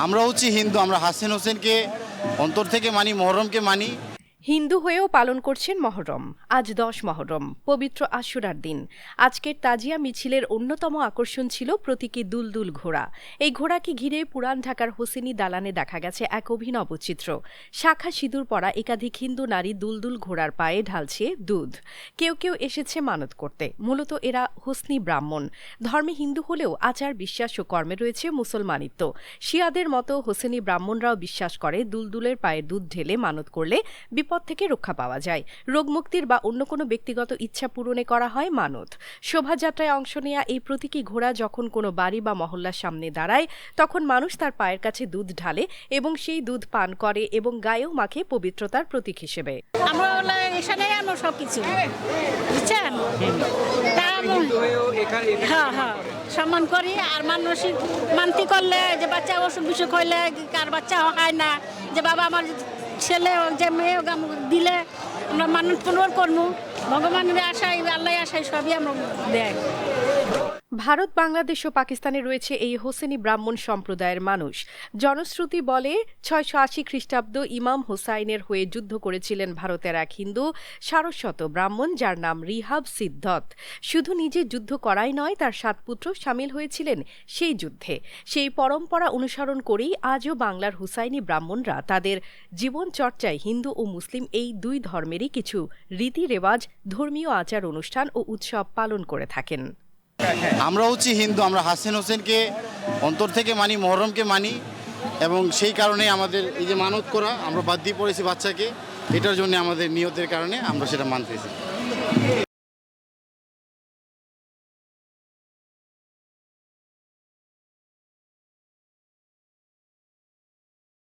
আমরা হচ্ছি হিন্দু, আমরা হাসিন হোসেনকে অন্তর থেকে মানি, মহরমকে মানি। হিন্দু হয়েও পালন করছেন মহরম। আজ 10 মহরম, পবিত্র আশুরার দিন। আজকের তাজিয়া মিছিলের অন্যতম আকর্ষণ ছিল প্রতীকী দুলদুল ঘোড়া। এই ঘোড়াকে ঘিরে পুরান ঢাকার হোসেনি দালানে দেখা গেছে এক অভিনব চিত্র। শাখা সিঁদুর পরা একাধিক হিন্দু নারী দুলদুল ঘোড়ার পায়ে ঢালছে দুধ। কেউ কেউ এসেছে মানত করতে। মূলত এরা হোসনি ব্রাহ্মণ। ধর্মে হিন্দু হলেও আচার বিশ্বাস ও কর্মে রয়েছে মুসলমানিত্ব। শিয়াদের মতো হোসেনি ব্রাহ্মণরাও বিশ্বাস করে দুলদুলের পায়ে দুধ ঢেলে মানত করলে বিপদ থেকে রক্ষা পাওয়া যায়। রোগমুক্তির বা অন্য কোনো ব্যক্তিগত ইচ্ছা পূরণে করা হয় মানত। শোভাযাত্রায় অংশ নেয়া এই প্রতীকী ঘোড়া যখন কোনো বাড়ি বা মহল্লার সামনে দাঁড়ায়, তখন মানুষ তার পায়ের কাছে দুধ ঢালে এবং সেই দুধ পান করে এবং গায়েও মাখে পবিত্রতার প্রতীক হিসেবে। আমরা এখানে আনো সবকিছু, বুঝছেন? হ্যাঁ হ্যাঁ, সম্মান করি। আর মানসিক মানতি করলে, যে বাচ্চা অসুখ বিসুখ হইলে, কার বাচ্চা হয় না, যে বাবা আমার ছেলে যে মেয়ে দিলে আমরা মানত পূরণ করবো। ভগবানের আশায়, আল্লাহ আশায় সবই আমরা দেয়। ভারত, বাংলাদেশ ও পাকিস্তানে রয়েছে এই হোসেনি ব্রাহ্মণ সম্প্রদায়ের মানুষ। জনশ্রুতি বলে 680 খ্রিস্টাব্দ ইমাম হোসাইনের হয়ে যুদ্ধ করেছিলেন ভারতের এক হিন্দু সারস্বত ব্রাহ্মণ, যার নাম রিহাব সিদ্ধত। শুধু নিজে যুদ্ধ করাই নয়, তার 7 পুত্র সামিল হয়েছিলেন সেই যুদ্ধে। সেই পরম্পরা অনুসরণ করেই আজও বাংলার হুসাইনি ব্রাহ্মণরা তাদের জীবন চর্চায় হিন্দু ও মুসলিম এই দুই ধর্মেরই কিছু রীতি রেওয়াজ, ধর্মীয় আচার অনুষ্ঠান ও উৎসব পালন করে থাকেন। আমরা হচ্ছি হিন্দু, আমরা হাসিন হোসেনকে অন্তর থেকে মানি, মহরমকে মানি, এবং সেই কারণে আমাদের এই যে মানত করা, আমরা বাদ দিয়ে পড়েছি বাচ্চাকে, এটার জন্য আমাদের নিয়তের কারণে আমরা সেটা মানতেছি।